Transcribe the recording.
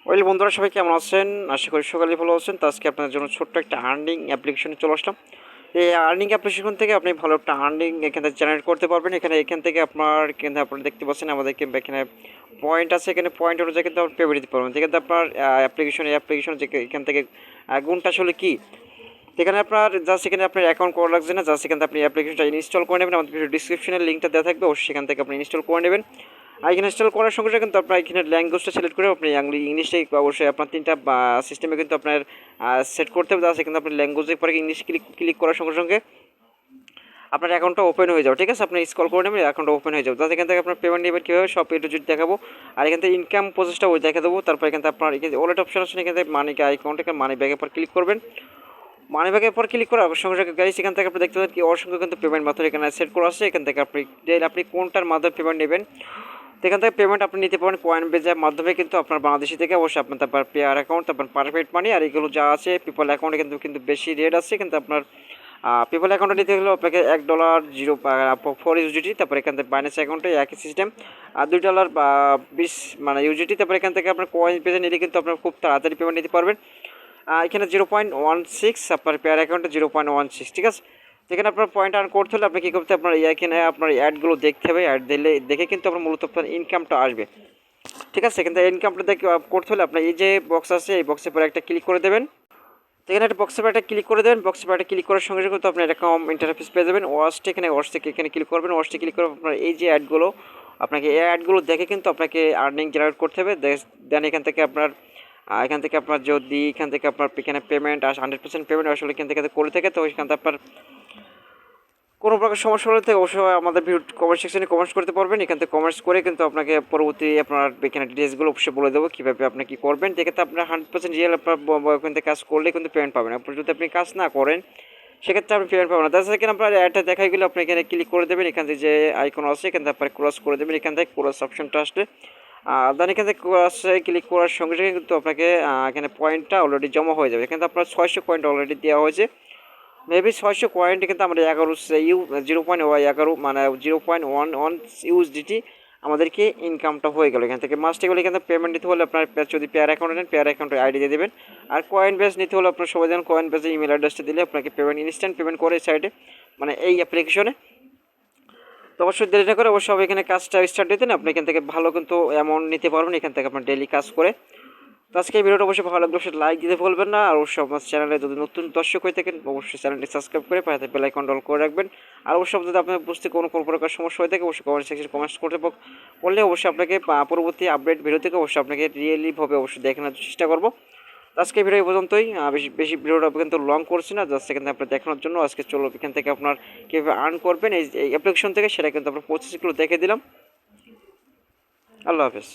বন্ধুরা, সবাই কেমন আছেন? আশা করি সকালে ভালো আছেন। তো আজকে আপনাদের জন্য ছোট্ট একটা আর্নিং অ্যাপ্লিকেশনে চলে আসলাম। এই আর্নিং অ্যাপ্লিকেশন থেকে আপনি ভালো একটা আর্নিং এখান থেকে জেনারেট করতে পারবেন। এখান থেকে আপনারা দেখতে পাচ্ছেন আমাদের কিন্তু এখানে পয়েন্ট আছে। এখানে পয়েন্ট অনুযায়ী কিন্তু আপনি পেমেন্ট দিতে পারবেন। কিন্তু আপনার অ্যাপ্লিকেশন যে এখান থেকে গুণটা আসলে কী, এখানে আপনার জাস্ট এখানে আপনার অ্যাকাউন্ট করা লাগছে না। জাস্ট এখান থেকে আপনি অ্যাপ্লিকেশনটা ইনস্টল করে নেবেন। আমাদের ভিডিও ডিসক্রিপশনের লিঙ্কটা দেওয়া থাকবে, অবশ্যই সেখান থেকে আপনি ইনস্টল করে নেবেন। আর এখানে ইনস্টল করার সঙ্গে সঙ্গে কিন্তু আপনার এখানে ল্যাঙ্গুয়েজটা সিলেক্ট করে আপনি ইংলিশটাই অবশ্যই আপনার তিনটা সিস্টেমে কিন্তু আপনার সেট করতে হবে। জাস্ট এখানে আপনার ল্যাঙ্গুয়েজের পরে ইংলিশ ক্লিক করার সঙ্গে সঙ্গে আপনার অ্যাকাউন্টটা ওপেন হয়ে যাবে। ঠিক আছে, আপনি স্ক্রল করে নেবেন, অ্যাকাউন্টটা ওপেন হয়ে যাবে। তাহলে এখান থেকে আপনার পেমেন্ট নেবেন কীভাবে সব এটু যদি দেখাবো। আর এখান থেকে ইনকাম প্রসেসটা ওই দেখা দেবো। তারপর এখান থেকে আপনার এখানে ওয়ালেট অপশন আছে, এখান থেকে মানি অ্যাকাউন্টে মানি ব্যাগের পর ক্লিক করবেন। মানি ব্যাগের পর ক্লিক করার সঙ্গে সঙ্গে গাইস এখান থেকে আপনি দেখতে পাবেন কি অসংখ্য কিন্তু পেমেন্ট মেথড এখানে সেট করা আছে। এখান থেকে আপনি কোনটার মাধ্যমে পেমেন্ট নেবেন, এখান থেকে পেমেন্ট আপনি নিতে পারেন কয়েন বেজের মাধ্যমে। কিন্তু আপনার বাংলাদেশি থেকে অবশ্যই আপনার তারপর পেয়ার অ্যাকাউন্ট, তারপর পারফেক্ট মানি, আর এগুলো যা আছে পিপল অ্যাকাউন্টে কিন্তু বেশি রেট আছে। কিন্তু আপনার পিপল অ্যাকাউন্টে নিতে হলে আপনাকে $1.04 তারপর এখান থেকে বাইন্যান্স অ্যাকাউন্টে একই সিস্টেম আর $2.20 মানে ইউজিটি। তারপর এখান থেকে আপনার কয়েন বেজে নিলে কিন্তু আপনার খুব তাড়াতাড়ি পেমেন্ট নিতে পারবেন। এখানে 0.16, আপনার পেয়ার অ্যাকাউন্টে 0.16। ঠিক আছে, যেখানে আপনার পয়েন্ট আর্ন করতে হলে আপনি কী করতে, আপনার এখানে আপনার অ্যাডগুলো দেখতে হবে। অ্যাড দেখে কিন্তু আপনার মূলত আপনার ইনকামটা আসবে। ঠিক আছে, এখান থেকে ইনকামটা দেখে করতে হলে আপনার এই যে বক্স আছে, এই বক্সের পরে একটা ক্লিক করে দেবেন। এখানে একটা বক্সের পরে একটা ক্লিক করে দেবেন। বক্সের পরে একটা ক্লিক করার সঙ্গে সঙ্গে তো আপনি এরকম ইন্টারফেস পেয়ে যাবেন। ওয়াচটা এখানে ক্লিক করবেন। ওয়াচটা ক্লিক করে আপনার এই যে অ্যাডগুলো, আপনাকে এই অ্যাডগুলো দেখে কিন্তু আপনাকে আর্নিং জেনারেট করতে হবে। দেন এখান থেকে আপনার যদি এখান থেকে আপনার এখানে পেমেন্ট 100% পেমেন্ট আসলে এখান থেকে করে থাকে, তো ওইখান থেকে আপনার কোনো প্রকার সমস্যা হলে থেকে অবশ্যই আমাদের ভিডিও কমেন্ট সেকশনে কমেন্টস করতে পারবেন। এখান থেকে কমেন্টস করে কিন্তু আপনাকে পরবর্তী আপনার এখানে ডিটেলসগুলো অবশ্যই বলে দেবো কীভাবে আপনি কী করবেন। যেক্ষেত্রে আপনার 100% রিয়েল আপনার ওখান থেকে কাজ করলে কিন্তু পেমেন্ট পাবেন। আপনি যদি আপনি কাজ না করেন সেক্ষেত্রে আপনি পেমেন্ট পাবেন না। তাছাড়া এখানে আপনার অ্যাডটা দেখাই গেলে আপনি এখানে ক্লিক করে দেবেন। এখান থেকে যে আইকন আছে এখান থেকে আপনার ক্রস করে দেবেন। এখান থেকে ক্রস অপশনটা আসলে দেন এখান থেকে ক্রসে ক্লিক করার সঙ্গে সঙ্গে কিন্তু আপনাকে এখানে পয়েন্টটা অলরেডি জমা হয়ে যাবে। এখানে আপনার 600 পয়েন্ট অলরেডি দেওয়া হয়েছে। মেবি 600 পয়েন্টে কিন্তু আমরা 0.11 মানে 0.11 ইউএসডিটি আমাদেরকে ইনকামটা হয়ে গেল। এখান থেকে মাস্টে গেলে এখানে পেমেন্ট নিতে হলে আপনার যদি পেয়ার অ্যাকাউন্টে নেন পেয়ার অ্যাকাউন্টের আইডি দিয়ে দেবেন। আর কয়েন বেস নিতে হলে আপনার সবাই জানেন কয়েন বেসে ইমেল অ্যাড্রেসটা দিলে আপনাকে পেমেন্ট ইনস্ট্যান্ট পেমেন্ট করে সাইডে মানে এই অ্যাপ্লিকেশনে। তো অবশ্যই দেরি না করে অবশ্যই এখানে কাজটা স্টার্ট দিতেন। আপনি এখান থেকে ভালো কিন্তু অ্যামাউন্ট নিতে পারবেন এখান থেকে আপনার ডেইলি কাজ করে। তো আজকে এই ভিডিওটা অবশ্যই ভালো লাগলে অবশ্যই লাইক দিতে ভুলবেন না। আর অবশ্যই আমার চ্যানেলে যদি নতুন দর্শক হয়ে থাকেন অবশ্যই চ্যানেলটি সাবস্ক্রাইব করে পাশে বেল আইকন অল করে রাখবেন। আর অবশ্যই যদি আপনার বুঝতে কোনো প্রকার সমস্যা হয়ে থাকে অবশ্যই কমেন্ট সেকশনে কমেন্টস করলে অবশ্যই আপনাকে পরবর্তী আপডেট ভিডিও থেকে অবশ্যই আপনাকে রিয়েলিভাবে অবশ্যই দেখানোর চেষ্টা করবো। আজকে ভিডিও এই পর্যন্তই। বেশি ভিডিওটা কিন্তু লং করছি না, জাস্ট এখান থেকে আপনার দেখানোর জন্য। আজকে চলো এখান থেকে আপনার কীভাবে আর্ন করবেন এই অ্যাপ্লিকেশন থেকে সেটা কিন্তু আপনার প্রসেসগুলো দেখে দিলাম। আল্লাহ হাফেজ।